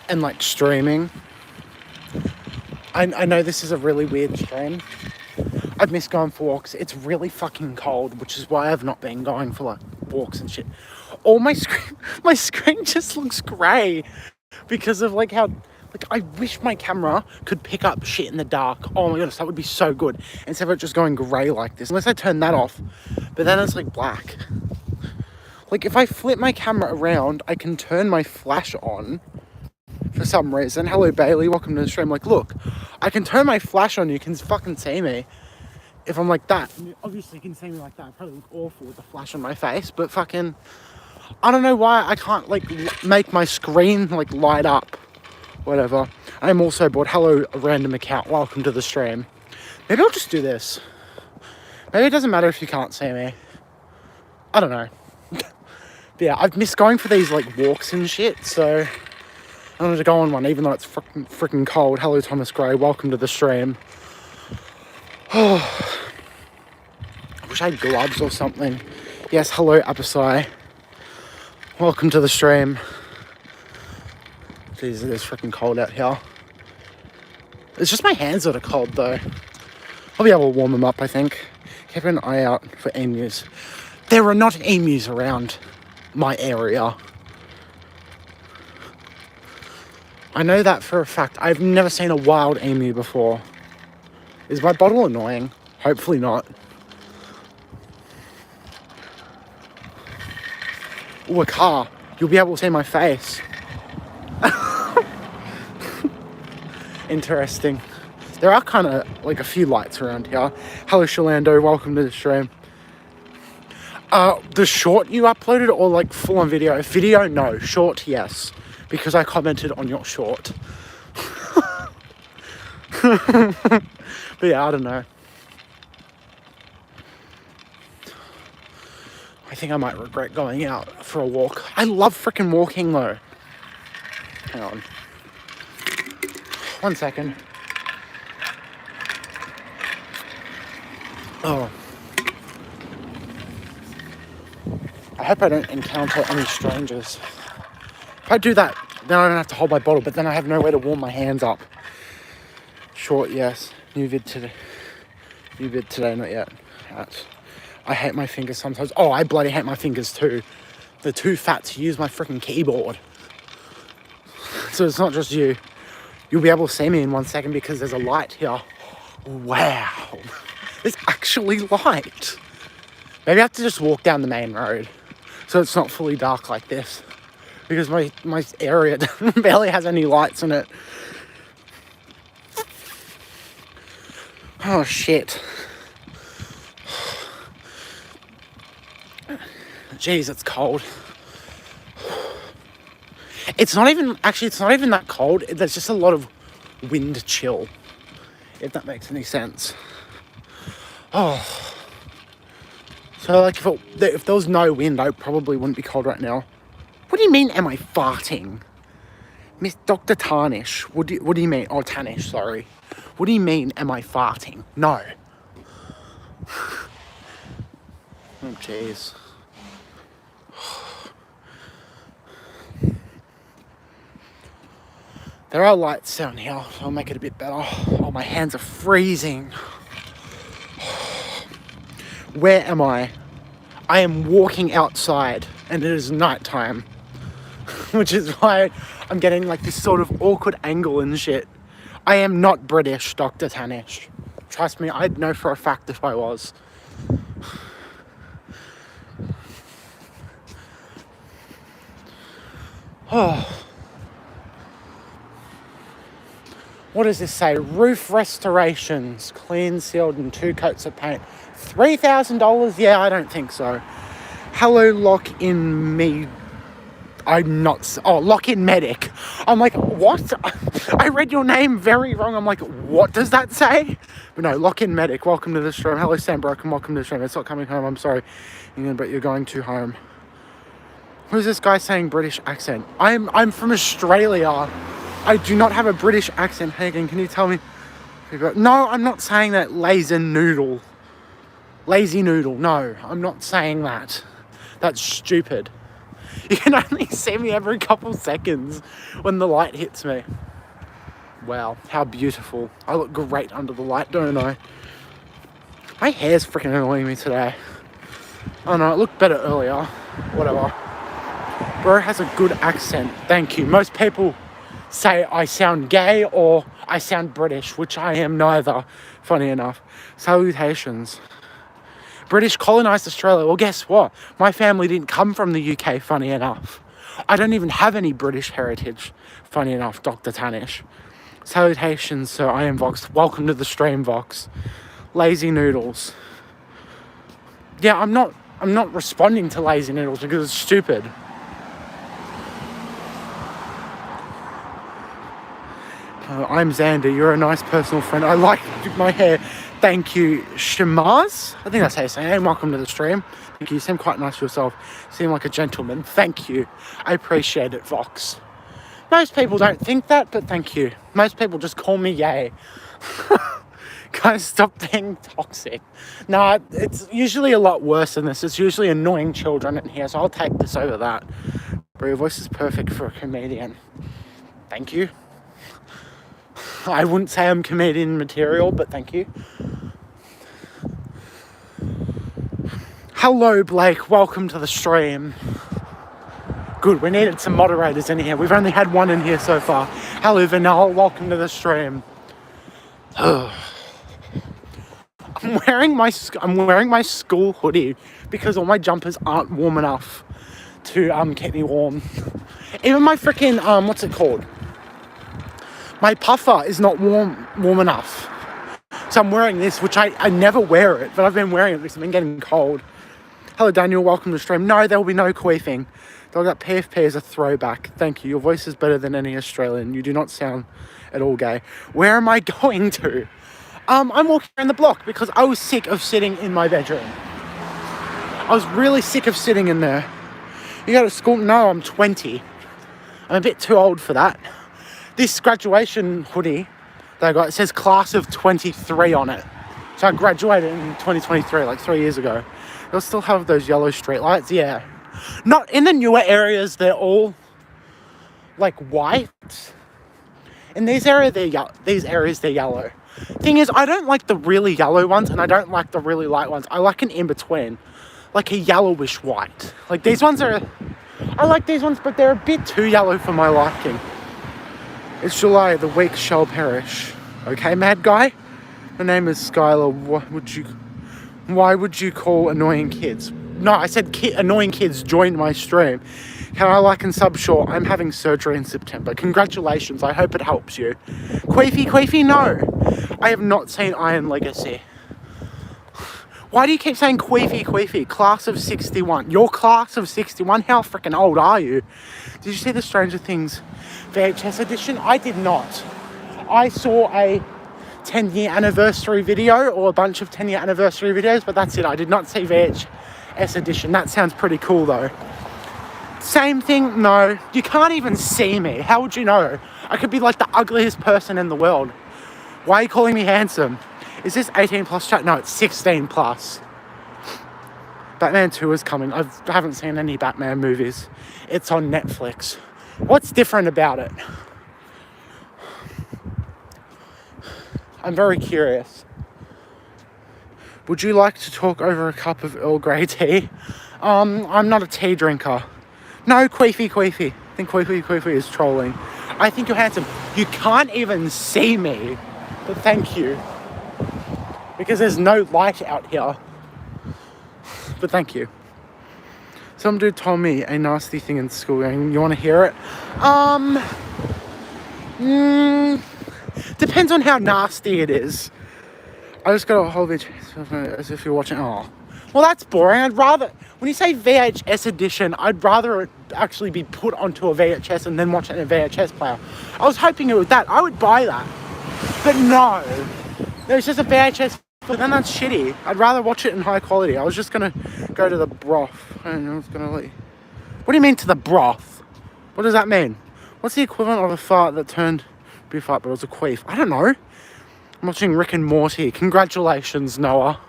and like streaming. I know this is a really weird stream. I've missed going for walks. It's really fucking cold, which is why I've not been going for like walks and shit. All my screen just looks grey because of like how, like, I wish my camera could pick up shit in the dark. Oh my goodness, that would be so good. Instead of it just going grey like this. Unless I turn that off, but then it's like black. Like if I flip my camera around, I can turn my flash on for some reason. Hello Bailey, welcome to the stream. Like look, I can turn my flash on, you can fucking see me. If I'm like that, obviously you can see me like that. I probably look awful with the flash on my face, but fucking, I don't know why I can't like make my screen like light up. Whatever. I'm also bored. Hello, a random account. Welcome to the stream. Maybe I'll just do this. Maybe it doesn't matter if you can't see me. I don't know. But yeah, I've missed going for these like walks and shit, so I wanted to go on one even though it's freaking cold. Hello, Thomas Gray. Welcome to the stream. Oh, I wish I had gloves or something. Yes, hello, Apasai. Welcome to the stream. Jeez, it is freaking cold out here. It's just my hands that are cold though. I'll be able to warm them up, I think. Keep an eye out for emus. There are not emus around my area. I know that for a fact. I've never seen a wild emu before. Is my bottle annoying? Hopefully not. Ooh, a car. You'll be able to see my face. Interesting. There are kind of like a few lights around here. Hello Shalando, welcome to the stream. The short you uploaded or like full on video? Video, no. Short, yes. Because I commented on your short. But yeah, I don't know. I think I might regret going out for a walk. I love freaking walking though. Hang on. 1 second. Oh. I hope I don't encounter any strangers. If I do that, then I don't have to hold my bottle, but then I have nowhere to warm my hands up. Short, yes. New vid today, not yet. I hate my fingers sometimes. Oh, I bloody hate my fingers too. They're too fat to use my freaking keyboard. So it's not just you. You'll be able to see me in 1 second because there's a light here. Wow. There's actually light. Maybe I have to just walk down the main road so it's not fully dark like this. Because my area barely has any lights in it. Oh shit. Jeez, it's cold. It's not even that cold. There's just a lot of wind chill, if that makes any sense. Oh. So like if there was no wind, I probably wouldn't be cold right now. What do you mean, am I farting? Miss Dr. Tarnish, what do you mean? Oh, Tanish, sorry. What do you mean, am I farting? No. Oh, jeez. There are lights down here, so I'll make it a bit better. Oh, my hands are freezing. Where am I? I am walking outside, and it is nighttime. Which is why I'm getting like this sort of awkward angle and shit. I am not British, Dr. Tanish. Trust me, I'd know for a fact if I was. Oh. What does this say? Roof restorations, clean, sealed, and 2 coats of paint. $3,000? Yeah, I don't think so. Hello, Lock In Me. Lock In Medic. I'm like, what? I read your name very wrong. I'm like, what does that say? But no, Lock In Medic. Welcome to the stream. Hello, Sam Broken. Welcome to the stream. It's not coming home. I'm sorry. But you're going to home. Who's this guy saying British accent? I'm from Australia. I do not have a British accent. Hagen, can you tell me? No, I'm not saying that. Lazy noodle. No, I'm not saying that. That's stupid. You can only see me every couple seconds when the light hits me. Wow, how beautiful. I look great under the light, don't I? My hair's freaking annoying me today. Oh no, it looked better earlier. Whatever. Bro has a good accent. Thank you. Most people say I sound gay or I sound British, which I am neither, funny enough. Salutations. British colonised Australia. Well, guess what? My family didn't come from the UK, funny enough. I don't even have any British heritage, funny enough, Dr. Tanish. Salutations, sir. I am Vox. Welcome to the stream, Vox. Lazy noodles. Yeah, I'm not responding to lazy noodles because it's stupid. I'm Xander. You're a nice personal friend. I like my hair. Thank you, Shamaz. I think that's how you say it. Welcome to the stream. Thank you. You seem quite nice yourself. You seem like a gentleman. Thank you. I appreciate it, Vox. Most people don't think that, but thank you. Most people just call me gay. Guys, stop being toxic. No, it's usually a lot worse than this. It's usually annoying children in here, so I'll take this over that. Bro, your voice is perfect for a comedian. Thank you. I wouldn't say I'm comedian material, but thank you. Hello, Blake. Welcome to the stream. Good, we needed some moderators in here. We've only had one in here so far. Hello, Vanilla. Welcome to the stream. I'm wearing my school hoodie because all my jumpers aren't warm enough to keep me warm. Even my freaking what's it called? My puffer is not warm enough. So I'm wearing this, which I never wear it, but I've been wearing it because I've been getting cold. Hello, Daniel. Welcome to the stream. No, there will be no queefing. Dog, that PFP is a throwback. Thank you. Your voice is better than any Australian. You do not sound at all gay. Where am I going to? I'm walking around the block because I was sick of sitting in my bedroom. I was really sick of sitting in there. You go to school? No, I'm 20. I'm a bit too old for that. This graduation hoodie that I got, it says class of 23 on it. So I graduated in 2023, like 3 years ago. They'll still have those yellow street lights, yeah. Not in the newer areas, they're all like white. In these areas, they're yellow. Thing is, I don't like the really yellow ones and I don't like the really light ones. I like an in-between, like a yellowish white. Like these ones I like these ones, but they're a bit too yellow for my liking. It's July, the weak shall perish. Okay, mad guy? My name is Skylar. Why would you call annoying kids? No, I said annoying kids joined my stream. Can I like and sub? Sure, I'm having surgery in September. Congratulations, I hope it helps you. Queefy, no. I have not seen Iron Legacy. Why do you keep saying queefy? Class of 61. Your class of 61? How freaking old are you? Did you see the Stranger Things VHS edition? I did not. I saw a 10-year anniversary video or a bunch of 10-year anniversary videos, but that's it. I did not see VHS edition. That sounds pretty cool though. Same thing, no. You can't even see me. How would you know? I could be like the ugliest person in the world. Why are you calling me handsome? Is this 18 plus chat? No, it's 16 plus. Batman 2 is coming. I haven't seen any Batman movies. It's on Netflix. What's different about it? I'm very curious. Would you like to talk over a cup of Earl Grey tea? I'm not a tea drinker. No, queefy. I think queefy is trolling. I think you're handsome. You can't even see me, but thank you. Because there's no light out here. But thank you. Some dude told me a nasty thing in school. You want to hear it? Depends on how nasty it is. I just got a whole VHS as if you're watching. Oh, well, that's boring. I'd rather, when you say VHS edition, I'd rather it actually be put onto a VHS and then watch it in a VHS player. I was hoping it was that. I would buy that. But no. There's just a VHS, but then that's shitty. I'd rather watch it in high quality. I was just going to go to the broth. I don't know, I was going to let you. What do you mean to the broth? What does that mean? What's the equivalent of a fart that turned to be a fart but it was a queef? I don't know. I'm watching Rick and Morty. Congratulations, Noah.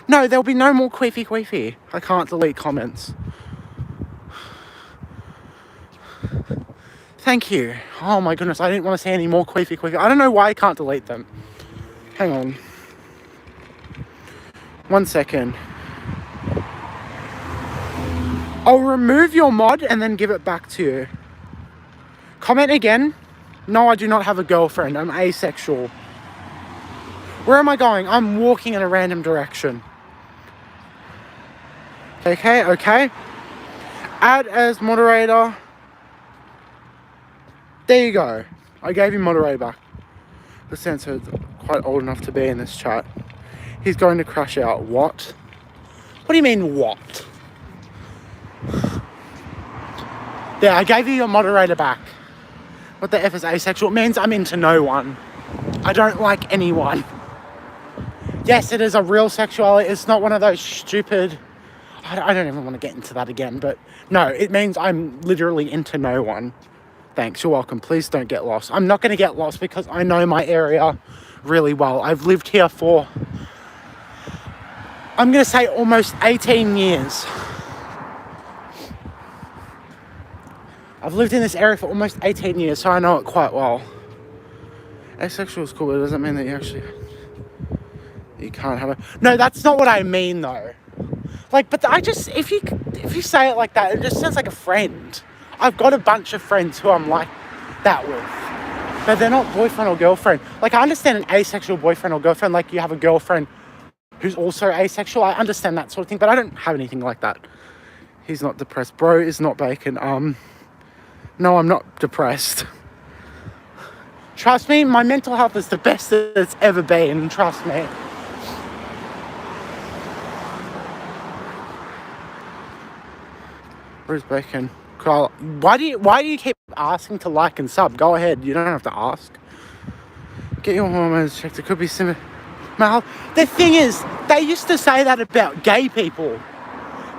No, there'll be no more queefy. I can't delete comments. Thank you. Oh my goodness, I didn't want to say any more queefy. I don't know why I can't delete them. Hang on. 1 second. I'll remove your mod and then give it back to you. Comment again. No, I do not have a girlfriend. I'm asexual. Where am I going? I'm walking in a random direction. Okay. Add as moderator. There you go. I gave you moderator back. The sensor's quite old enough to be in this chat. He's going to crash out. What? What do you mean, what? There, I gave you your moderator back. What the F is asexual? It means I'm into no one. I don't like anyone. Yes, it is a real sexuality. It's not one of those stupid... I don't even want to get into that again, but no, it means I'm literally into no one. Thanks, you're welcome. Please don't get lost. I'm not going to get lost because I know my area really well. I've lived here for, I'm going to say, almost 18 years. I've lived in this area for almost 18 years, so I know it quite well. Asexual is cool, but it doesn't mean that you can't have it. No, that's not what I mean, though. Like, but I just, if you say it like that, it just sounds like a friend. I've got a bunch of friends who I'm like that with, but they're not boyfriend or girlfriend. Like, I understand an asexual boyfriend or girlfriend, like you have a girlfriend who's also asexual. I understand that sort of thing, but I don't have anything like that. He's not depressed. Bro is not bacon. No, I'm not depressed. Trust me, my mental health is the best that it's ever been. Trust me. Where's bacon? Carl, why do you keep asking to like and sub? Go ahead. You don't have to ask. Get your hormones checked. It could be similar. The thing is, they used to say that about gay people.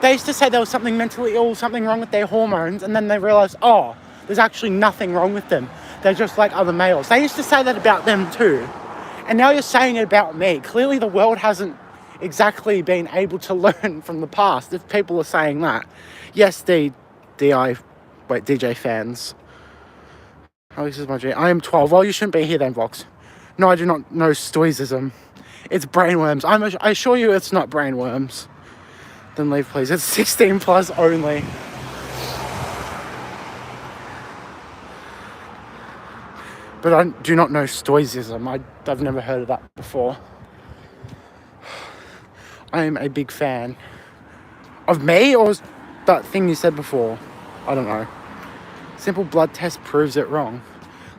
They used to say there was something mentally ill, something wrong with their hormones, and then they realised, oh, there's actually nothing wrong with them. They're just like other males. They used to say that about them too. And now you're saying it about me. Clearly the world hasn't exactly been able to learn from the past if people are saying that. Yes, DJ fans. How is my G? I am 12. Well, you shouldn't be here then, Vox. No, I do not know stoicism. It's brainworms. I assure you it's not brainworms. Then leave, please. It's 16 plus only. But I do not know stoicism. I've never heard of that before. I am a big fan. Of me, or that thing you said before? I don't know. Simple blood test proves it wrong.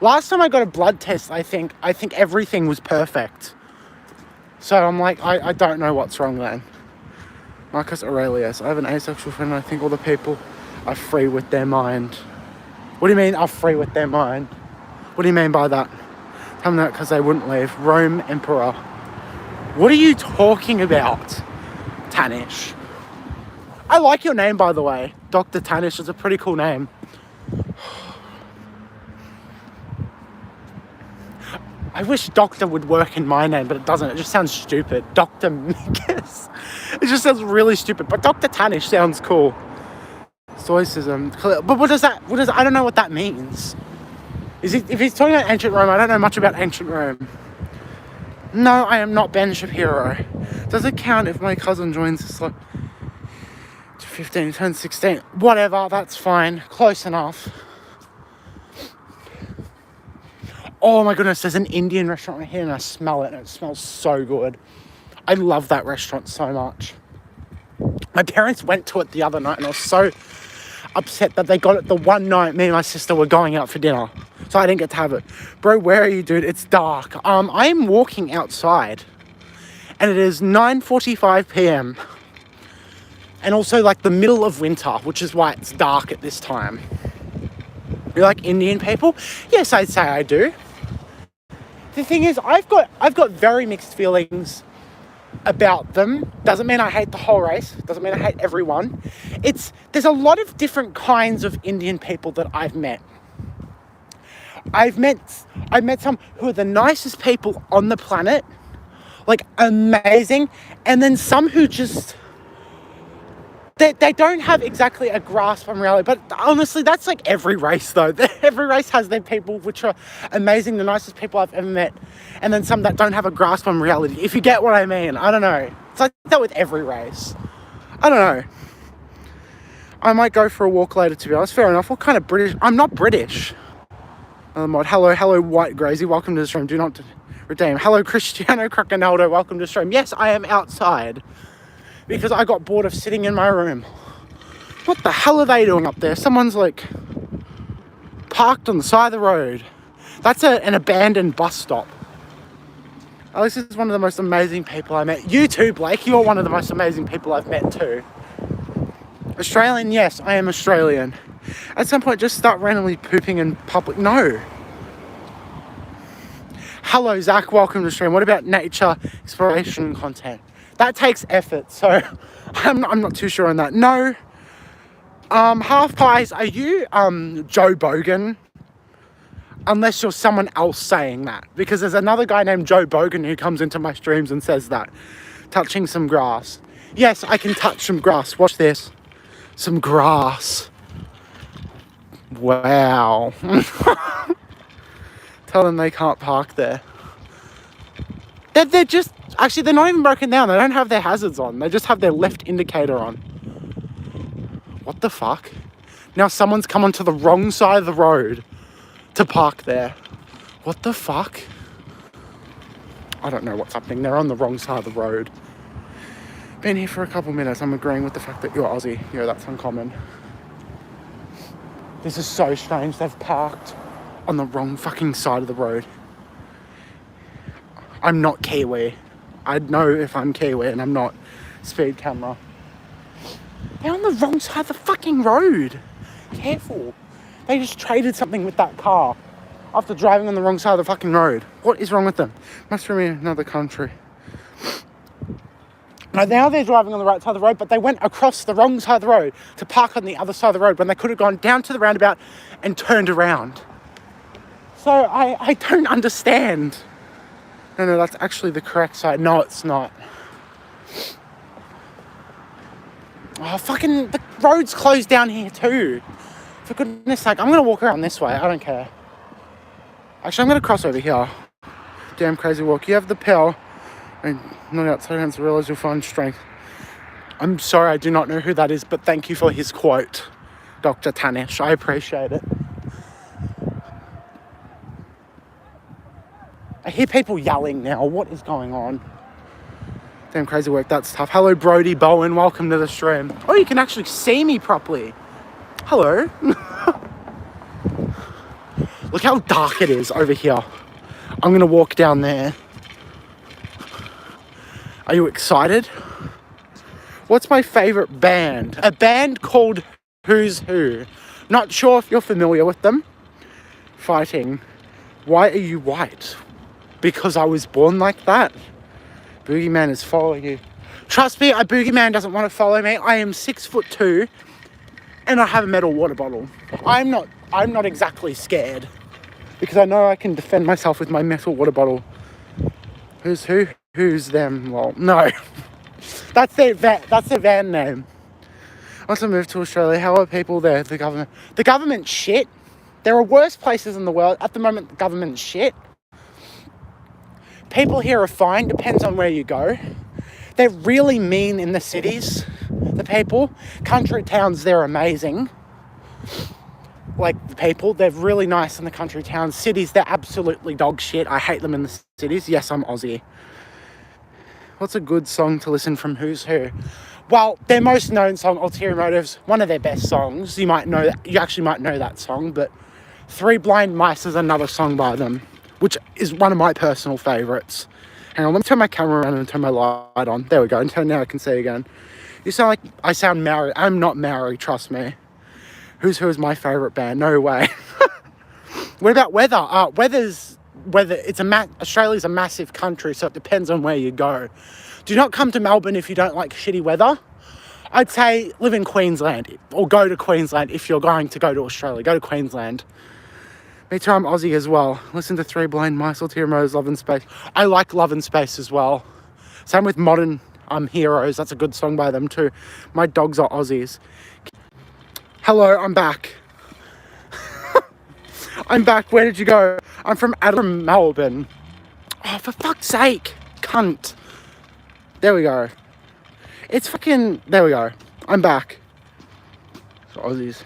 Last time I got a blood test, I think everything was perfect. So I'm like, I don't know what's wrong then. Marcus Aurelius. I have an asexual friend and I think all the people are free with their mind. What do you mean are free with their mind? What do you mean by that? Tell me that because they wouldn't leave. Rome Emperor. What are you talking about, Tanish? I like your name, by the way. Dr. Tanish is a pretty cool name. I wish doctor would work in my name, but it doesn't. It just sounds stupid. Dr. Mikas. It just sounds really stupid. But Dr. Tanish sounds cool. Stoicism. But what does that... I don't know what that means. If he's talking about ancient Rome, I don't know much about ancient Rome. No, I am not Ben Shapiro. Does it count if my cousin joins us like 15, turn 16? Whatever, that's fine. Close enough. Oh my goodness, there's an Indian restaurant right here and I smell it and it smells so good. I love that restaurant so much. My parents went to it the other night and I was so upset that they got it the one night me and my sister were going out for dinner. So I didn't get to have it. Bro, where are you, dude? It's dark. I am walking outside and it is 9:45 p.m. and also like the middle of winter, which is why it's dark at this time. You like Indian people? Yes, I'd say I do. The thing is, I've got very mixed feelings about them. Doesn't mean I hate the whole race. Doesn't mean I hate everyone. There's a lot of different kinds of Indian people that I've met. I've met some who are the nicest people on the planet, like amazing, and then some who just They don't have exactly a grasp on reality, but honestly, that's like every race though. Every race has their people which are amazing, the nicest people I've ever met, and then some that don't have a grasp on reality, if you get what I mean. I don't know. It's like that with every race. I don't know. I might go for a walk later, to be honest. Fair enough. What kind of British? I'm not British. Hello, White Grazy. Welcome to the stream. Do not redeem. Hello, Cristiano Croconaldo. Welcome to the stream. Yes, I am outside because I got bored of sitting in my room. What the hell are they doing up there? Someone's like parked on the side of the road. That's an abandoned bus stop. Alex is one of the most amazing people I met. You too, Blake. You're one of the most amazing people I've met too. Australian, yes, I am Australian. At some point, just start randomly pooping in public. No. Hello, Zach. Welcome to the stream. What about nature exploration content? That takes effort, so I'm not too sure on that. No. Half pies, are you Joe Bogan? Unless you're someone else saying that. Because there's another guy named Joe Bogan who comes into my streams and says that. Touching some grass. Yes, I can touch some grass. Watch this. Some grass. Wow. Tell them they can't park there. They're just... Actually, they're not even broken down. They don't have their hazards on. They just have their left indicator on. What the fuck? Now someone's come onto the wrong side of the road to park there. What the fuck? I don't know what's happening. They're on the wrong side of the road. Been here for a couple minutes. I'm agreeing with the fact that you're Aussie. Yeah, that's uncommon. This is so strange. They've parked on the wrong fucking side of the road. I'm not Kiwi. I'd know if I'm Kiwi and I'm not speed camera. They're on the wrong side of the fucking road. Careful. They just traded something with that car after driving on the wrong side of the fucking road. What is wrong with them? Must be in another country. Now they're driving on the right side of the road, but they went across the wrong side of the road to park on the other side of the road when they could have gone down to the roundabout and turned around. So I don't understand. No, that's actually the correct side. No, it's not. Oh, fucking, the road's closed down here too. For goodness sake, I'm going to walk around this way. I don't care. Actually, I'm going to cross over here. Damn crazy walk. You have the power. And not outside hands to realise you'll find strength. I'm sorry, I do not know who that is, but thank you for his quote, Dr. Tanish. I appreciate it. I hear people yelling now. What is going on? Damn crazy work, that's tough. Hello, Brody Bowen. Welcome to the stream. Oh, you can actually see me properly. Hello. Look how dark it is over here. I'm going to walk down there. Are you excited? What's my favourite band? A band called Who's Who. Not sure if you're familiar with them. Fighting. Why are you white? Because I was born like that. Boogeyman is following you. Trust me, a boogeyman doesn't want to follow me. I am 6'2" and I have a metal water bottle. I'm not exactly scared because I know I can defend myself with my metal water bottle. Who's who? Who's them? Well, no. That's their van name. Once I moved to Australia, how are people there? The government's shit. There are worse places in the world. At the moment, the government's shit. People here are fine, depends on where you go. They're really mean in the cities, the people. Country towns, they're amazing. Like, the people, they're really nice in the country towns. Cities, they're absolutely dog shit. I hate them in the cities. Yes, I'm Aussie. What's a good song to listen from Who's Who? Well, their most known song, Ulterior Motives, one of their best songs. You actually might know that song, but Three Blind Mice is another song by them, which is one of my personal favourites. Hang on, let me turn my camera around and turn my light on. There we go, and now I can see again. You sound like I sound Maori. I'm not Maori, trust me. Who's Who is my favourite band? No way. What about weather? Australia's a massive country, so it depends on where you go. Do not come to Melbourne if you don't like shitty weather. I'd say live in Queensland or go to Queensland if you're going to go to Australia. Go to Queensland. Me too, I'm Aussie as well. Listen to Three Blind Mice, Ulterior Motives, Love and Space. I like Love and Space as well. Same with Modern Heroes. That's a good song by them too. My dogs are Aussies. Hello, I'm back. I'm back. Where did you go? I'm from Melbourne. Oh, for fuck's sake. Cunt. There we go. It's fucking... There we go. I'm back. So Aussies.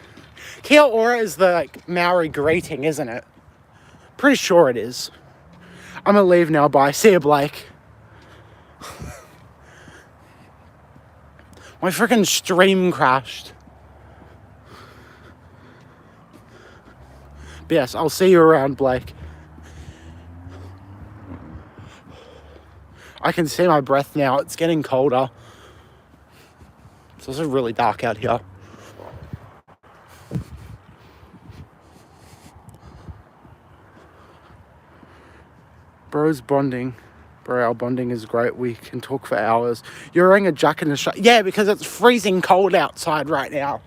Kia ora is the like Maori greeting, isn't it? Pretty sure it is. I'm gonna leave now. Bye. See you, Blake. My freaking stream crashed. But yes, I'll see you around, Blake. I can see my breath now. It's getting colder. It's also really dark out here. Bro's bonding. Bro, our bonding is great. We can talk for hours. You're wearing a jacket and a shirt. Yeah, because it's freezing cold outside right now.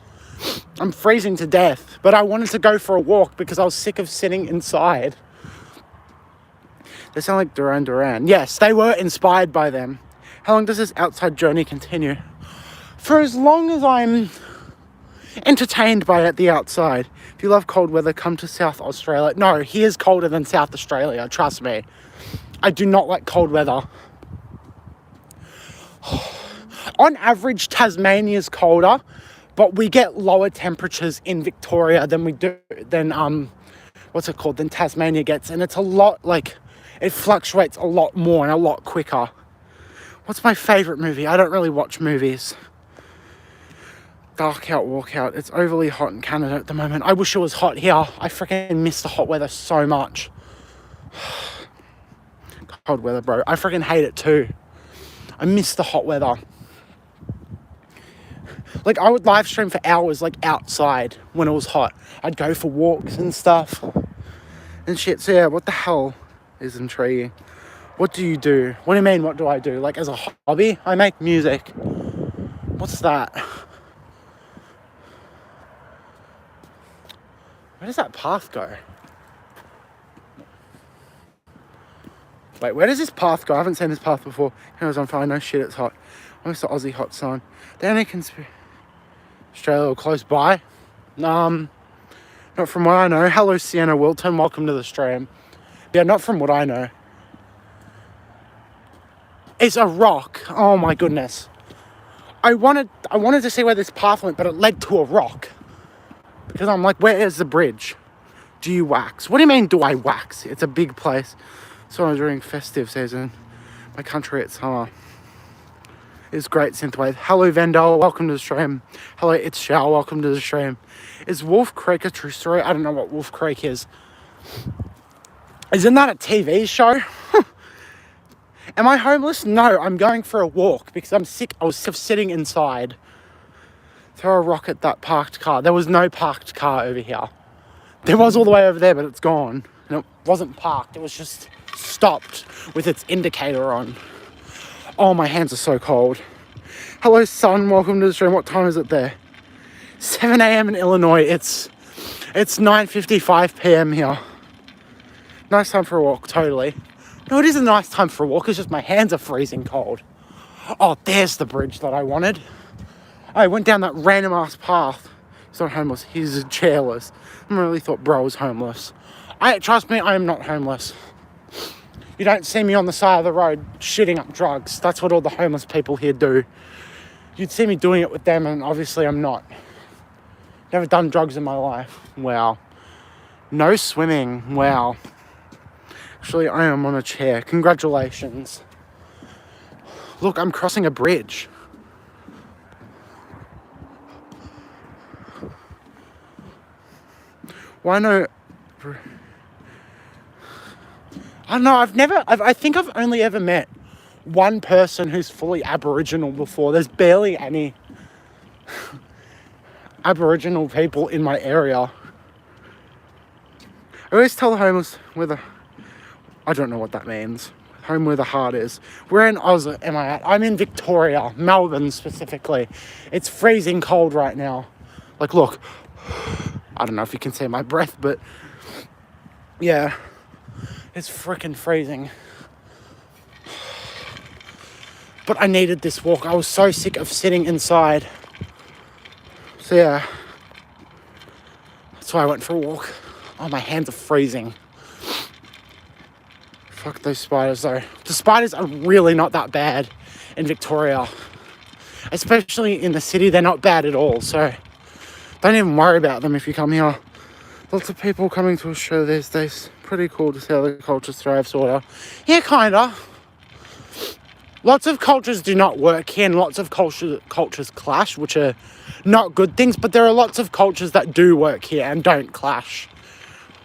I'm freezing to death. But I wanted to go for a walk because I was sick of sitting inside. They sound like Duran Duran. Yes, they were inspired by them. How long does this outside journey continue? For as long as I'm entertained by it, the outside. If you love cold weather, come to South Australia. No, here's colder than South Australia, trust me. I do not like cold weather. On average, Tasmania's colder, but we get lower temperatures in Victoria than than Tasmania gets. And it's a lot, like, it fluctuates a lot more and a lot quicker. What's my favourite movie? I don't really watch movies. Dark out, walk out. It's overly hot in Canada at the moment. I wish it was hot here. I freaking miss the hot weather so much. Cold weather, bro. I freaking hate it too. I miss the hot weather. Like, I would live stream for hours, like, outside when it was hot. I'd go for walks and stuff. And shit. So, yeah, what the hell is intriguing? What do you do? What do you mean, what do I do? Like, as a hobby? I make music. What's that? Where does that path go? Wait, where does this path go? I haven't seen this path before. It was on fire. No shit, it's hot. Where's the Aussie hot sign? The only Australia close by. Not from what I know. Hello, Sienna Wilton. Welcome to the stream. Yeah, not from what I know. It's a rock. Oh my goodness. I wanted to see where this path went, but it led to a rock. Because I'm like, where is the bridge? Do you wax? What do you mean, do I wax? It's a big place. So during festive season, my country, it's summer. It's great synthwave. Hello, Vendel. Welcome to the stream. Hello, it's Shao. Welcome to the stream. Is Wolf Creek a true story? I don't know what Wolf Creek is. Isn't that a TV show? Am I homeless? No, I'm going for a walk because I'm sick. I was sick of sitting inside. Throw a rock at that parked car. There was no parked car over here. There was all the way over there, but it's gone. And it wasn't parked. It was just stopped with its indicator on. Oh, my hands are so cold. Hello, son. Welcome to the stream. What time is it there? 7 a.m. in Illinois. It's 9:55 p.m. here. Nice time for a walk, totally. No, it is a nice time for a walk. It's just my hands are freezing cold. Oh, there's the bridge that I wanted. I went down that random ass path. He's not homeless. He's chairless. I really thought bro was homeless. Trust me, I am not homeless. You don't see me on the side of the road shitting up drugs. That's what all the homeless people here do. You'd see me doing it with them, and obviously I'm not. Never done drugs in my life. Wow. No swimming. Wow. Actually, I am on a chair. Congratulations. Look, I'm crossing a bridge. Why no... I don't know, I think I've only ever met one person who's fully Aboriginal before. There's barely any Aboriginal people in my area. I always tell the homeless I don't know what that means. Home where the heart is. Where in Oz am I at? I'm in Victoria, Melbourne specifically. It's freezing cold right now. Like, look. I don't know if you can see my breath, but yeah, it's freaking freezing. But I needed this walk. I was so sick of sitting inside. So yeah, that's why I went for a walk. Oh, my hands are freezing. Fuck those spiders though. The spiders are really not that bad in Victoria. Especially in the city, they're not bad at all. So don't even worry about them if you come here. Lots of people coming to Australia these days. Pretty cool to see how the culture thrives, sorta. Yeah, kinda. Lots of cultures do not work here, and lots of cultures clash, which are not good things, but there are lots of cultures that do work here and don't clash,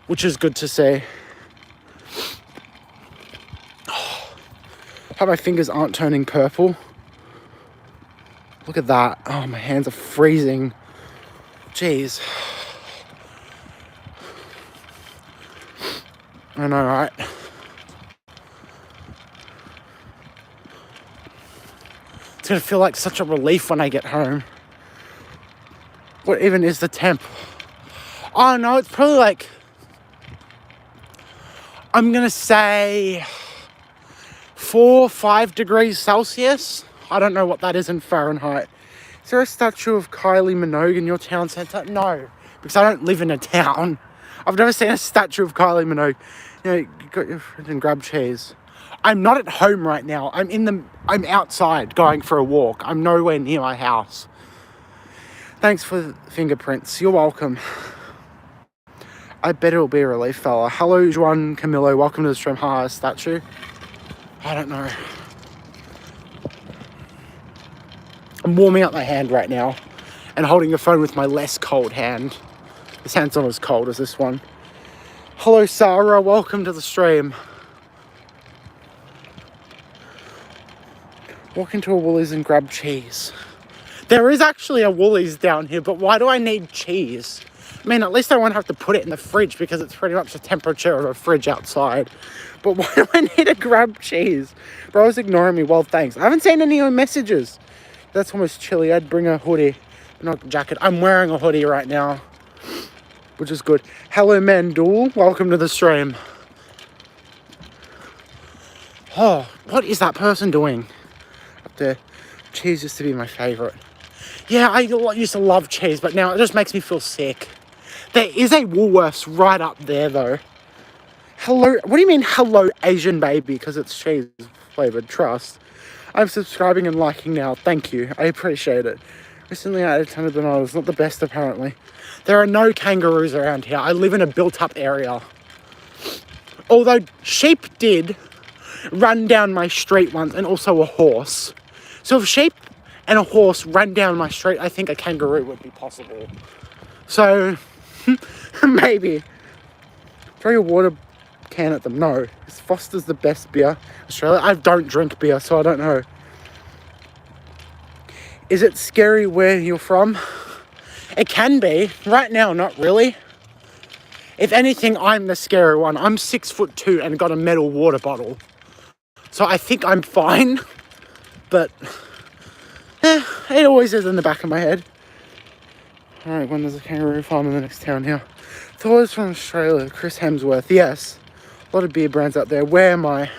which is good to see. How my fingers aren't turning purple. Look at that. Oh, my hands are freezing. Jeez. I know, right? It's gonna feel like such a relief when I get home. What even is the temp? Oh no, it's probably like, I'm gonna say 4 or 5 degrees Celsius. I don't know what that is in Fahrenheit. Is there a statue of Kylie Minogue in your town centre? No, because I don't live in a town. I've never seen a statue of Kylie Minogue. You know, you got your friend and grab cheese. I'm not at home right now. I'm outside going for a walk. I'm nowhere near my house. Thanks for the fingerprints. You're welcome. I bet it'll be a relief, fella. Hello, Juan Camillo. Welcome to the stream. Hi, statue. I don't know. I'm warming up my hand right now and holding the phone with my less cold hand. This hand's not as cold as this one. Hello, Sarah. Welcome to the stream. Walk into a Woolies and grab cheese. There is actually a Woolies down here, but why do I need cheese? I mean, at least I won't have to put it in the fridge because it's pretty much the temperature of a fridge outside. But why do I need to grab cheese? Bro's ignoring me. Well, thanks. I haven't seen any of your messages. That's almost chilly. I'd bring a hoodie, not a jacket. I'm wearing a hoodie right now, which is good. Hello, Mandul. Welcome to the stream. Oh, what is that person doing up there? Cheese used to be my favourite. Yeah, I used to love cheese, but now it just makes me feel sick. There is a Woolworths right up there, though. Hello, what do you mean, hello, Asian baby? Because it's cheese flavoured, trust. I'm subscribing and liking now. Thank you. I appreciate it. Recently I added 10 of bananas. Not the best, apparently. There are no kangaroos around here. I live in a built-up area. Although sheep did run down my street once, and also a horse. So if sheep and a horse ran down my street, I think a kangaroo would be possible. So, maybe. Throw your water can at them. No. Is Foster's the best beer in Australia? I don't drink beer, so I don't know. Is it scary where you're from? It can be. Right now, not really. If anything, I'm the scary one. I'm 6'2" and got a metal water bottle. So I think I'm fine. But it always is in the back of my head. Alright, when there's a kangaroo farm in the next town here. Thought it was from Australia. Chris Hemsworth. Yes. A lot of beer brands out there. Where am I?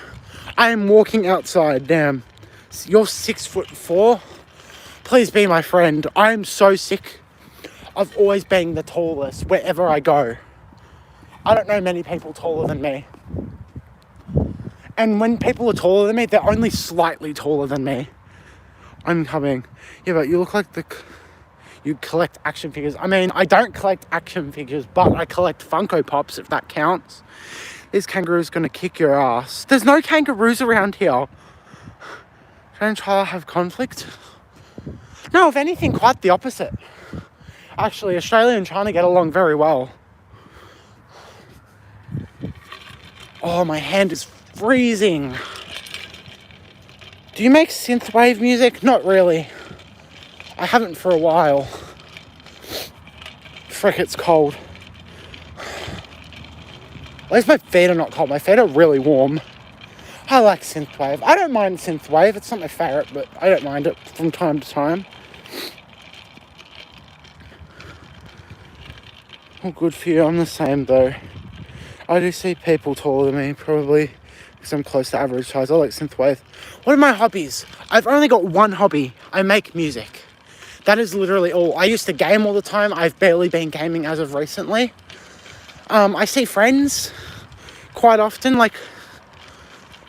I am walking outside. Damn. You're 6'4"? Please be my friend. I am so sick of always being the tallest wherever I go. I don't know many people taller than me. And when people are taller than me, they're only slightly taller than me. I'm coming. Yeah, but you look like you collect action figures. I mean, I don't collect action figures, but I collect Funko Pops, if that counts. This kangaroo's gonna kick your ass. There's no kangaroos around here. Australia and China have conflict? No, if anything, quite the opposite. Actually, Australia and China get along very well. Oh, my hand is freezing. Do you make synthwave music? Not really. I haven't for a while. Frick, it's cold. At least my feet are not cold. My feet are really warm. I like synthwave. I don't mind synthwave. It's not my favourite, but I don't mind it from time to time. Oh, good for you. I'm the same, though. I do see people taller than me, probably because I'm close to average size. I like synthwave. What are my hobbies? I've only got one hobby. I make music. That is literally all. I used to game all the time. I've barely been gaming as of recently. I see friends quite often. Like,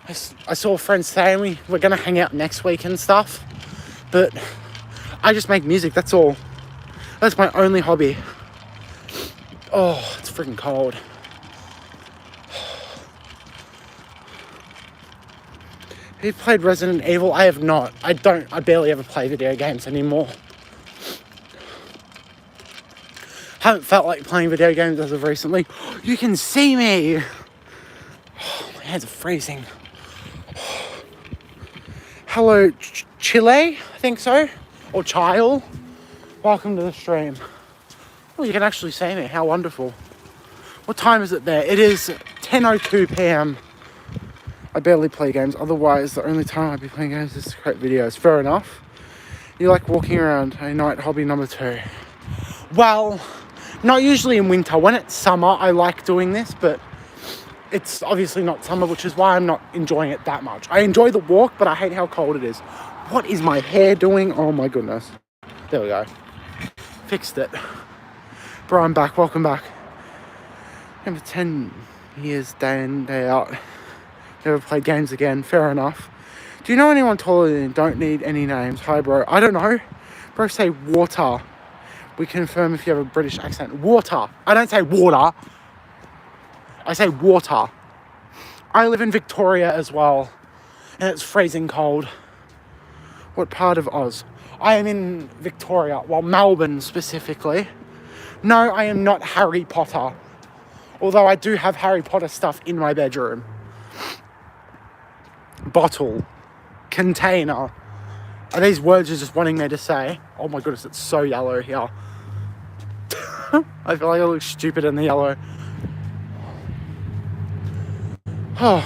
I saw friends today and we're going to hang out next week and stuff. But I just make music, that's all. That's my only hobby. Oh, it's freaking cold. Have you played Resident Evil? I have not. I barely ever play video games anymore. Haven't felt like playing video games as of recently. You can see me. Oh, my hands are freezing. Hello, Chile, I think so. Or Chile. Welcome to the stream. Oh, you can actually see me. How wonderful. What time is it there? It is 10:02 p.m. I barely play games. Otherwise, the only time I'd be playing games is to create videos. Fair enough. You like walking around. A night hobby number 2. Well, not usually in winter. When it's summer, I like doing this, but it's obviously not summer, which is why I'm not enjoying it that much. I enjoy the walk, but I hate how cold it is. What is my hair doing? Oh my goodness. There we go. Fixed it. Bro, I'm back. Welcome back. For 10 years, day in, day out. Never played games again. Fair enough. Do you know anyone taller than you? Don't need any names. Hi, bro. I don't know. Bro, say water. We confirm if you have a British accent. Water. I don't say water. I say water. I live in Victoria as well. And it's freezing cold. What part of Oz? I am in Victoria. Well, Melbourne specifically. No, I am not Harry Potter. Although I do have Harry Potter stuff in my bedroom. Bottle. Container. Are these words you're just wanting me to say? Oh my goodness, it's so yellow here. I feel like I look stupid in the yellow. Oh,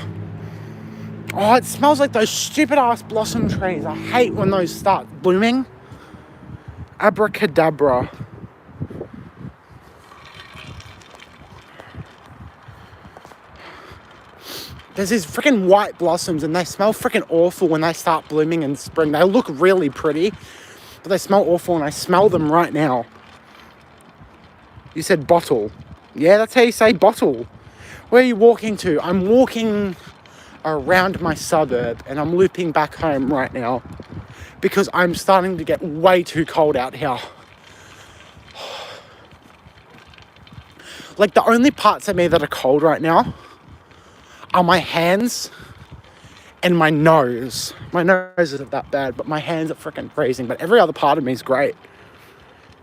it smells like those stupid ass blossom trees. I hate when those start blooming. Abracadabra. There's these freaking white blossoms and they smell freaking awful when they start blooming in spring. They look really pretty, but they smell awful and I smell them right now. You said bottle. Yeah, that's how you say bottle. Where are you walking to? I'm walking around my suburb and I'm looping back home right now because I'm starting to get way too cold out here. Like, the only parts of me that are cold right now are my hands and my nose. My nose isn't that bad, but my hands are freaking freezing. But every other part of me is great.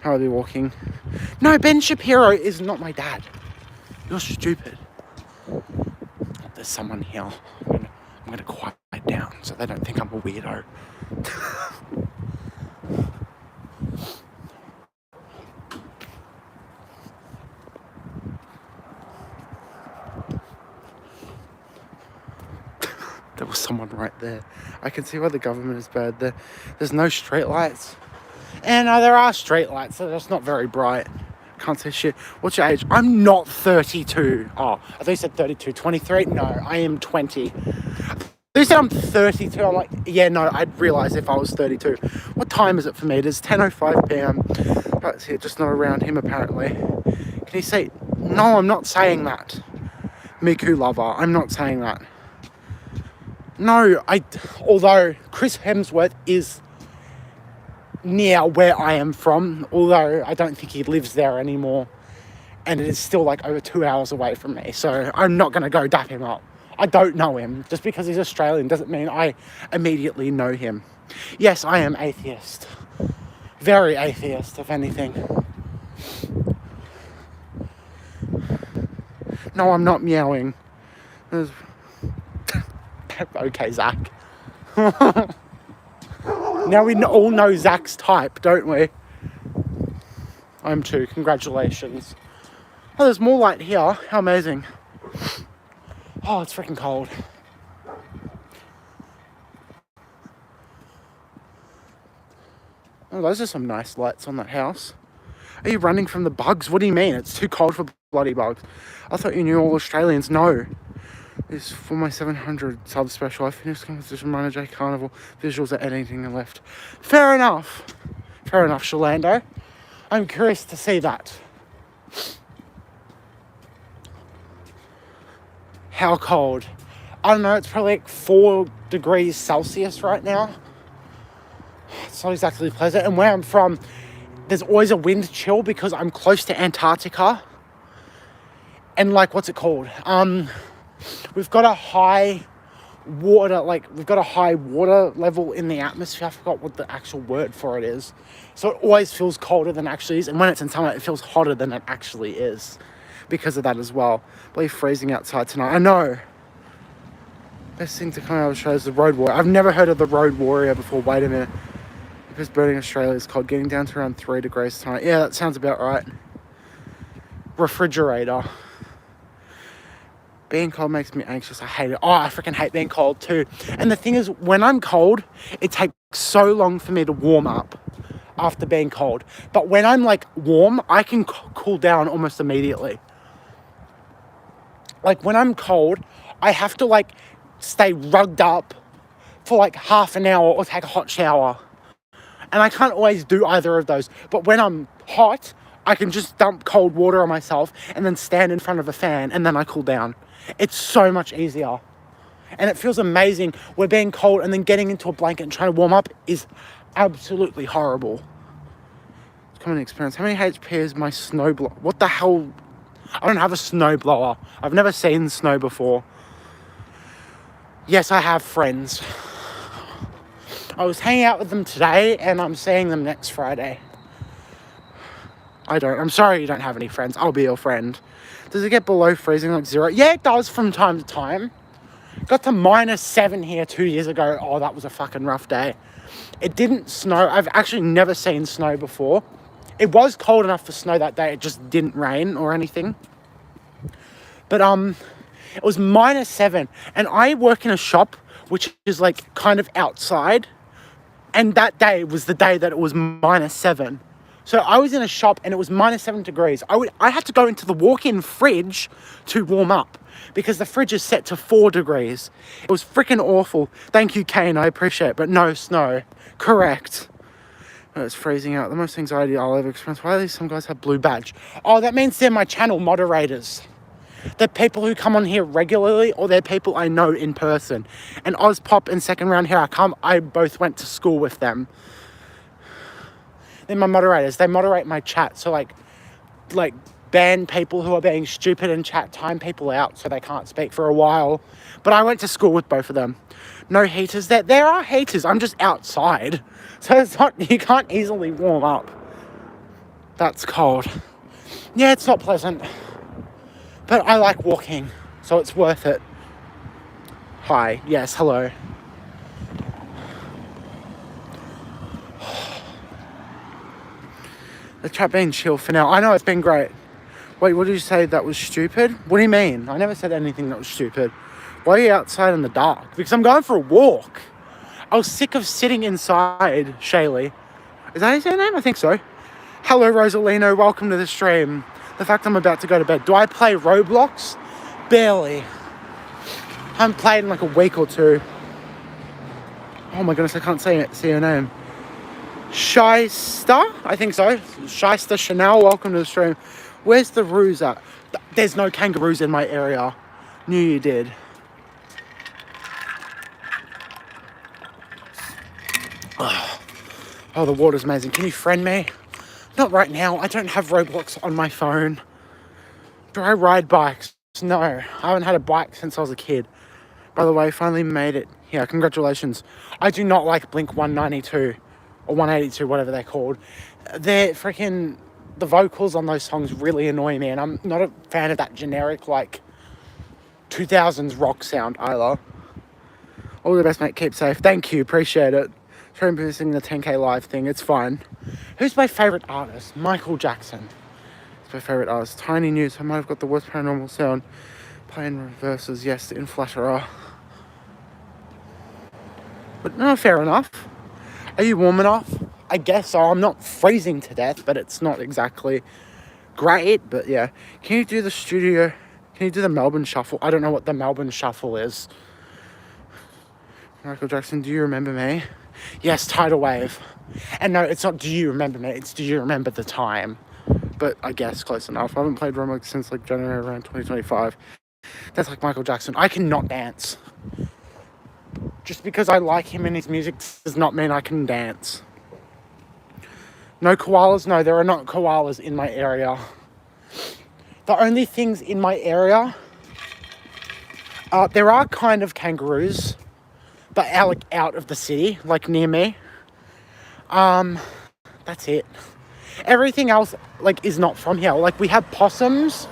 How are they walking? No, Ben Shapiro is not my dad. You're stupid. There's someone here. I'm gonna quiet down so they don't think I'm a weirdo. There was someone right there. I can see why the government is bad. There's no street lights. And there are street lights, so that's not very bright. Can't say shit. What's your age? I'm not 32. Oh, I thought you said 32. 23? No, I am 20. You said I'm 32. I'm like, yeah, no, I'd realise if I was 32. What time is it for me? It is 10:05 p.m. That's it, just not around him apparently. Can you say, no, I'm not saying that. Miku lover, I'm not saying that. No, although Chris Hemsworth is near where I am from, although I don't think he lives there anymore, and it is still like over 2 hours away from me, so I'm not going to go dap him up. I don't know him. Just because he's Australian doesn't mean I immediately know him. Yes, I am atheist. Very atheist, if anything. No, I'm not meowing. Okay, Zach. Now we all know Zach's type, don't we? I'm too. Congratulations. Oh, there's more light here. How amazing. Oh, it's freaking cold. Oh, those are some nice lights on that house. Are you running from the bugs? What do you mean? It's too cold for bloody bugs. I thought you knew all Australians. No. It's for my 700 sub special. I finished competition Minor J Carnival. Visuals are editing and left. Fair enough. Fair enough, Shalando. I'm curious to see that. How cold? I don't know, it's probably like 4 degrees Celsius right now. It's not exactly pleasant. And where I'm from, there's always a wind chill because I'm close to Antarctica. And like, what's it called? We've got a high water level in the atmosphere. I forgot what the actual word for it is. So it always feels colder than it actually is. And when it's in summer, it feels hotter than it actually is because of that as well. I believe freezing outside tonight. I know. Best thing to come out of Australia is the Road Warrior. I've never heard of the Road Warrior before. Wait a minute. Because burning Australia is cold. Getting down to around 3 degrees tonight. Yeah, that sounds about right. Refrigerator. Being cold makes me anxious. I hate it. Oh, I freaking hate being cold too. And the thing is, when I'm cold, it takes so long for me to warm up after being cold. But when I'm like warm, I can cool down almost immediately. Like when I'm cold, I have to like stay rugged up for like half an hour or take a hot shower. And I can't always do either of those. But when I'm hot, I can just dump cold water on myself and then stand in front of a fan and then I cool down. It's so much easier. And it feels amazing. We're being cold and then getting into a blanket and trying to warm up is absolutely horrible. It's a common experience. How many HP is my snowblower? What the hell? I don't have a snowblower. I've never seen snow before. Yes, I have friends. I was hanging out with them today and I'm seeing them next Friday. I'm sorry you don't have any friends. I'll be your friend. Does it get below freezing like 0? Yeah, it does from time to time. Got to -7 here 2 years ago. Oh, that was a fucking rough day. It didn't snow. I've actually never seen snow before. It was cold enough for snow that day. It just didn't rain or anything. But it was -7. And I work in a shop which is like kind of outside. And that day was the day that it was -7. So I was in a shop and it was -7 degrees. I had to go into the walk-in fridge to warm up because the fridge is set to 4 degrees. It was freaking awful. Thank you, Kane. I appreciate it. But no snow. Correct. Oh, it's freezing out. The most anxiety I'll ever experience. Why do some guys have blue badge? Oh, that means they're my channel moderators. They're people who come on here regularly or they're people I know in person. And Ozpop and Second Round Here I Come, I both went to school with them. They're my moderators. They moderate my chat. So like ban people who are being stupid in chat, time people out so they can't speak for a while. But I went to school with both of them. No heaters there. There are heaters. I'm just outside. So it's not, you can't easily warm up. That's cold. Yeah, it's not pleasant. But I like walking, so it's worth it. Hi. Yes, hello. The chat being chill for now. I know it's been great. Wait, what did you say that was stupid? What do you mean? I never said anything that was stupid. Why are you outside in the dark? Because I'm going for a walk. I was sick of sitting inside, Shaylee. Is that his name? I think so. Hello, Rosalino. Welcome to the stream. The fact I'm about to go to bed. Do I play Roblox? Barely. I haven't played in like a week or two. Oh my goodness, I can't see her name. Shyster? I think so. Shyster Chanel, welcome to the stream. Where's the roos at? There's no kangaroos in my area. Knew you did. Oh, the water's amazing. Can you friend me? Not right now. I don't have Roblox on my phone. Do I ride bikes? No. I haven't had a bike since I was a kid. By the way, finally made it. Yeah, congratulations. I do not like Blink 192 or 182, whatever they're called. They're freaking... The vocals on those songs really annoy me, and I'm not a fan of that generic, like, 2000s rock sound either. All the best, mate. Keep safe. Thank you. Appreciate it. Trying to sing the 10K live thing. It's fine. Who's my favourite artist? Michael Jackson. It's my favourite artist. Tiny News. I might have got the worst paranormal sound. Playing reverses. Yes, the Inflatterer. But no, fair enough. Are you warm enough? I guess so. I'm not freezing to death, but it's not exactly great. But yeah. Can you do the studio Can you do the Melbourne Shuffle? I don't know what the Melbourne Shuffle is. Michael Jackson, do you remember me? Yes, Tidal Wave. And no, it's not do you remember me, it's do you remember the time. But I guess close enough. I haven't played Roblox since like January around 2025. That's like Michael Jackson. I cannot dance. Just because I like him and his music does not mean I can dance. No koalas? No, there are not koalas in my area. The only things in my area, there are kind of kangaroos, but out of the city, like near me. That's it. Everything else, like, is not from here. Like, we have possums,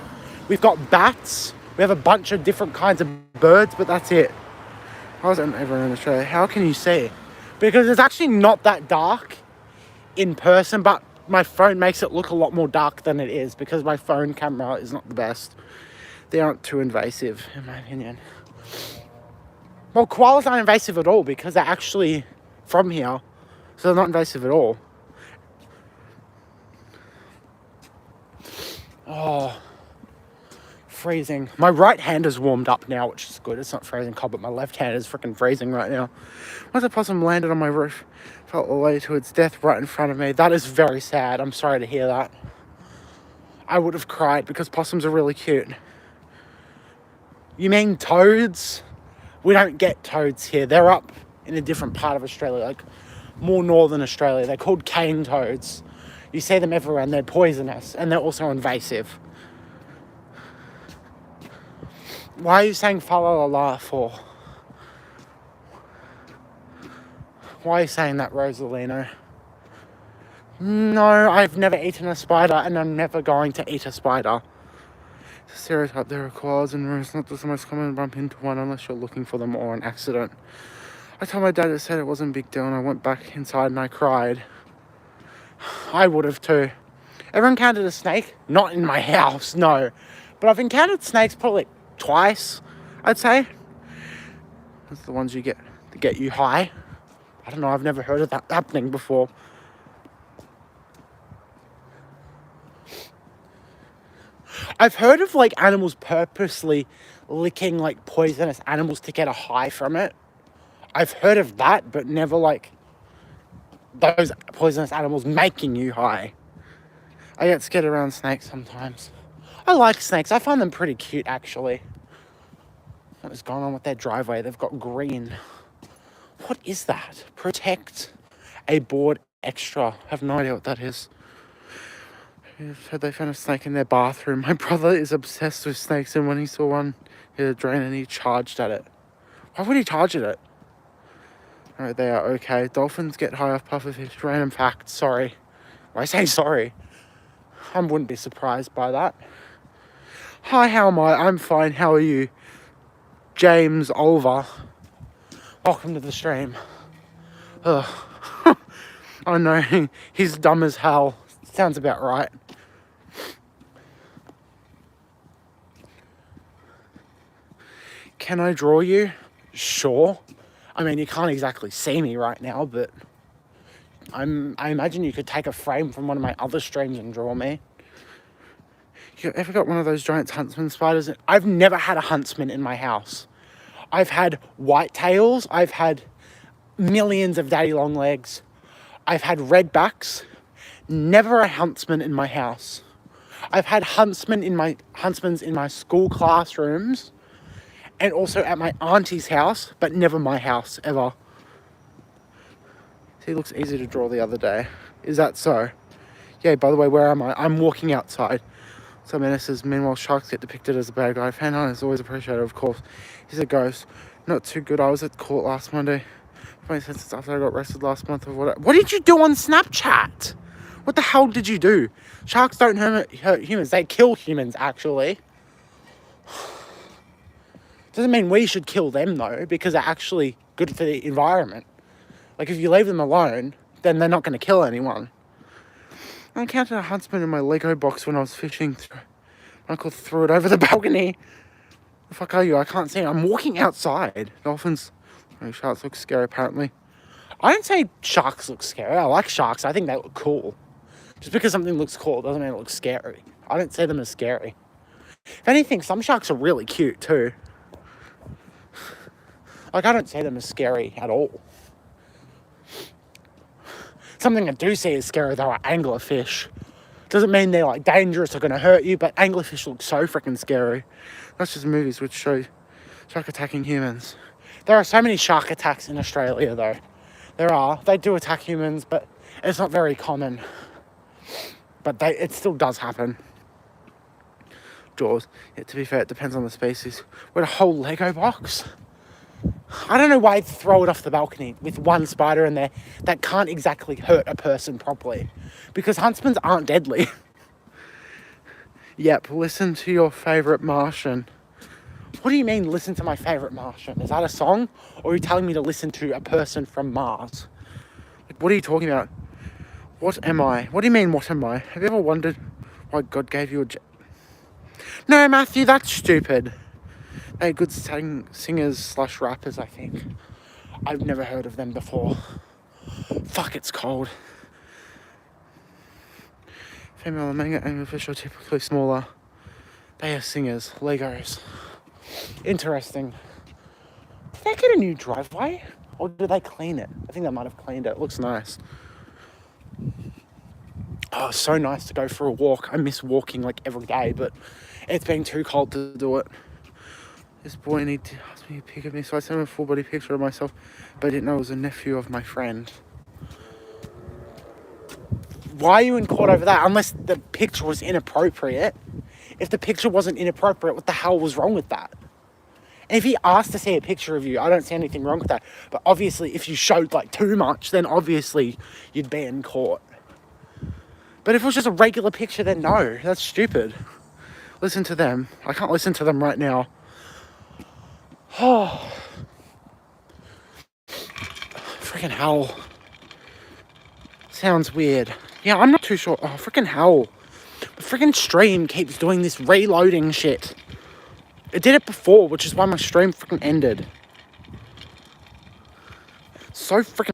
we've got bats, we have a bunch of different kinds of birds, but that's it. How is it everyone in Australia? How can you see? Because it's actually not that dark in person, but my phone makes it look a lot more dark than it is because my phone camera is not the best. They aren't too invasive, in my opinion. Well, koalas aren't invasive at all because they're actually from here, so they're not invasive at all. Oh, freezing. My right hand is warmed up now, which is good. It's not freezing cold, but my left hand is freaking freezing right now. Once a possum landed on my roof, fell away to its death right in front of me. That is very sad. I'm sorry to hear that. I would have cried because possums are really cute. You mean toads? We don't get toads here. They're up in a different part of Australia, like more northern Australia. They're called cane toads. You see them everywhere and they're poisonous and they're also invasive. Why are you saying fa la la la for? Why are you saying that, Rosalino? No, I've never eaten a spider and I'm never going to eat a spider. It's a stereotype. There are koalas in rooms. Not just the most common bump into one unless you're looking for them or an accident. I told my dad it said it wasn't a big deal and I went back inside and I cried. I would have too. Ever encountered a snake? Not in my house, no. But I've encountered snakes probably twice, I'd say. That's the ones you get to get you high. I don't know, I've never heard of that happening before. I've heard of like animals purposely licking like poisonous animals to get a high from it. I've heard of that, but never like those poisonous animals making you high. I get scared around snakes sometimes. I like snakes. I find them pretty cute, actually. What is going on with their driveway? They've got green. What is that? Protect a board extra. I have no idea what that is. I've heard they found a snake in their bathroom. My brother is obsessed with snakes, and when he saw one hit a drain and he charged at it. Why would he charge at it? Alright, they are okay. Dolphins get high off pufferfish. Random fact. Sorry. Why say sorry? I wouldn't be surprised by that. Hi, how am I? I'm fine. How are you? James Olver. Welcome to the stream. Ugh. I know. He's dumb as hell. Sounds about right. Can I draw you? Sure. I mean, you can't exactly see me right now, but I imagine you could take a frame from one of my other streams and draw me. You ever got one of those giant huntsman spiders? I've never had a huntsman in my house. I've had whitetails. I've had millions of daddy long legs. I've had redbacks. Never a huntsman in my house. I've had huntsmen in my school classrooms and also at my auntie's house, but never my house, ever. See, it looks easy to draw the other day. Is that so? Yeah, by the way, where am I? I'm walking outside. So menaces. Meanwhile, sharks get depicted as a bad guy. Fan art is always appreciated, of course. He's a ghost. Not too good. I was at court last Monday. Makes sense after I got arrested last month. What did you do on Snapchat? What the hell did you do? Sharks don't hurt humans. They kill humans, actually. Doesn't mean we should kill them, though, because they're actually good for the environment. Like, if you leave them alone, then they're not going to kill anyone. I encountered a huntsman in my Lego box when I was fishing. My uncle threw it over the balcony. The fuck are you? I can't see it. I'm walking outside. Dolphins. Oh, sharks look scary, apparently. I don't say sharks look scary. I like sharks. I think they look cool. Just because something looks cool doesn't mean it looks scary. I don't say them as scary. If anything, some sharks are really cute too. Like, I don't see them as scary at all. Something I do see as scary though are anglerfish. Doesn't mean they're like dangerous or going to hurt you, but anglerfish look so freaking scary. That's just movies which show shark attacking humans. There are so many shark attacks in Australia though. There are. They do attack humans, but it's not very common. But it still does happen. Jaws. Yeah, to be fair, it depends on the species. With a whole Lego box. I don't know why they throw it off the balcony with one spider in there that can't exactly hurt a person properly. Because huntsmans aren't deadly. Yep, listen to your favourite Martian. What do you mean, listen to my favourite Martian? Is that a song? Or are you telling me to listen to a person from Mars? Like, what are you talking about? What am I? What do you mean, what am I? Have you ever wondered why God gave you a No, Matthew, that's stupid. They're good singers / rappers, I think. I've never heard of them before. Fuck, it's cold. Female manga anglerfish are typically smaller. They are singers, Legos. Interesting. Did they get a new driveway? Or did they clean it? I think they might have cleaned it. It looks nice. Oh, so nice to go for a walk. I miss walking like every day, but it's been too cold to do it. This boy needed to ask me a pic of me, so I sent him a full body picture of myself, but I didn't know it was a nephew of my friend. Why are you in court over that? Unless the picture was inappropriate. If the picture wasn't inappropriate, what the hell was wrong with that? And if he asked to see a picture of you, I don't see anything wrong with that. But obviously, if you showed like too much, then obviously you'd be in court. But if it was just a regular picture, then no, that's stupid. Listen to them. I can't listen to them right now. Oh. Freaking hell. Sounds weird. Yeah, I'm not too sure. Oh, freaking hell. The freaking stream keeps doing this reloading shit. It did it before, which is why my stream freaking ended. So freaking